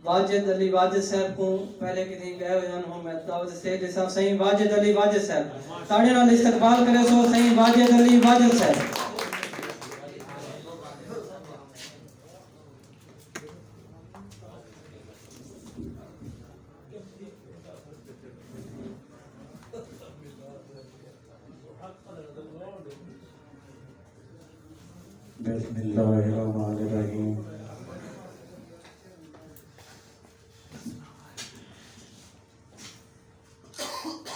वाजिद अली वाजिद साहब को पहले किसी गए हुए हो मैं दावत से जैसा सही वाजिद अली वाजिद साहब ताड़े नाल इस्तकबाल करे सो सही वाजिद अली वाजिद साहब बिस्मिल्लाहिर्रहमानिर्रहीम।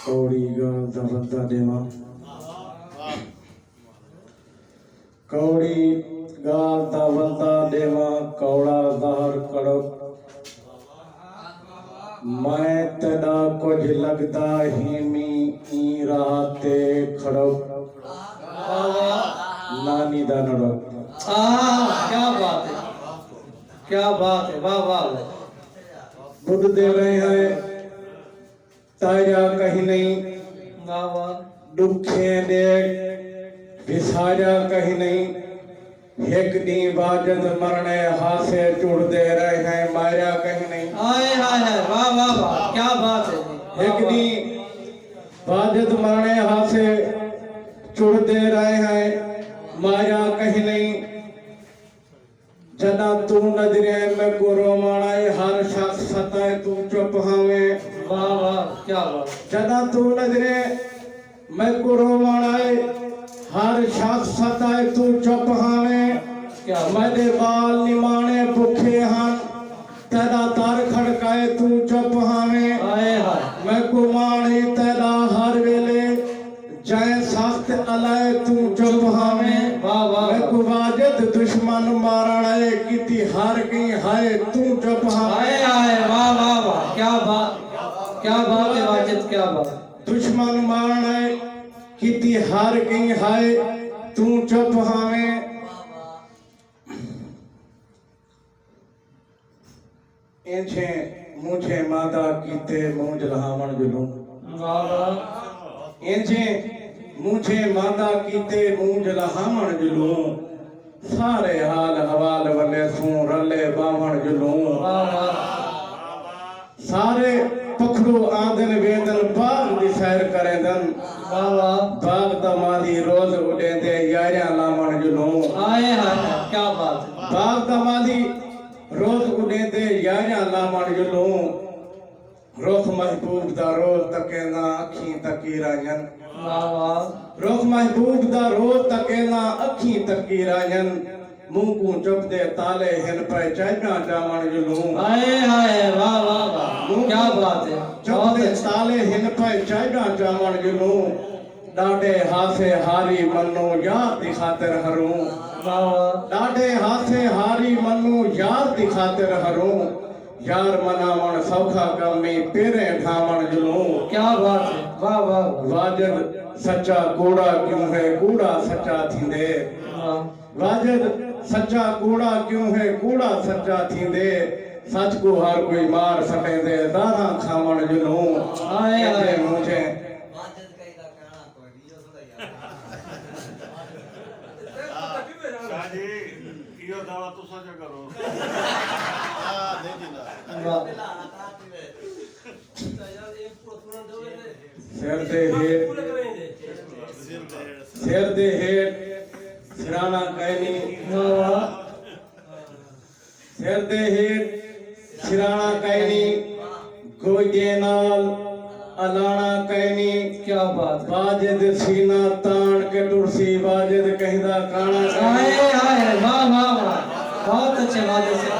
कौड़ी गाल दबदा देवा कौड़ी गाल दबदा देवा कौड़ा दहर कड़ो मैं तेरा कुछ लगता ही मी ई राते खड़ो नानी दा नड़ो। क्या बात है, क्या बात है, वाह वाह। बुद्ध दे रहे हैं ताजा कहीं नहीं, वाह वाह। दुखे दे विसाजा कहीं नहीं, एक दी बाजत मरने हासे चुड़ दे रहे हैं माया कहीं नहीं। आए हाय हाय वाह वाह वाह क्या बात है। एक दी बाजत मरने हासे चुड़ दे रहे हैं माया कहीं नहीं। जदा तू नजरे में को रोमाणाए हर शख्स सताए तू चुप हावे। वाह वाह क्या बात। जदा तू नजरे में को रोमाणाए हर शख्स सताए तू चुप हावे। क्या मेरे बाल निमाने भुखे हन तेरा दर खड़काए तू चुप हावे। आए हाय मैं को माणे तेरा हर वेले जय सख्त अलाए तू चुप हावे। वाह वाह। मैं को वाजिद दुश्मन मारणाए किती हार गई हाय तू चुप हावे। आए हाय वाह वाह वाह क्या बात, क्या बात है वाजिद क्या बात। दुश्मन मारणाए किती हार गई हाय तू चुप हावे। इंछे मुझे माता कीते मूंज लहावण जुलूं। वाह वाह। इंछे मुझे माता कीते मूंज लहावण जुलूं। सारे हाल हवाल वले सू रले बावण जुलूं। वाह वाह। सारे पखड़ू आदन वेदन बाग दी सैर करेंदन। वाह वाह। बाग दमादी रोज उडेंदे यारियां लावण जुलूं। आए हाय क्या बात है। बाग दमादी रोज उडेंदे यारियां लावण जुलूं। रुख महबूब दा रोज तकेना अखी तकी राजन। वाह वाह। रुख महबूब दा रोज तकेना अखी तकी राजन। मुंह को चुप दे ताले हिन पे चाइना जावण जुलूं। आए हाय वाह वाह वाह क्या बात है। चुप दे ताले हिन पे चाइना जावण जुलूं। डाडे हासे हारी मन्नो यार दी खातिर हरूं। वाह वाह। डाडे हासे हारी मन्नो यार दी खातिर हरूं। यार मनावण सौखा कमी पेरे ठावण जुलूं। क्या बात है वाह वाह वाह। वाजिद सच्चा कूड़ा क्यों है कूड़ा सच्चा थींदे। वाजिद सच्चा कूड़ा क्यों है कूड़ा सच्चा थींदे। सच को हर कोई मार सटेंदे दाना खावण जुलूं। आए हाय मुझे शादी यो दावा तो सच करो। सिर दे हेठ सिराना कहनी। सिर दे हेठ सिराना कहनी गोजे नाल अलाना कहनी। क्या बात है। वाजिद सीना तान के टुरसी वाजिद कहदा काना। आए हाय वाह वाह वाह बहुत अच्छे वाजिद से।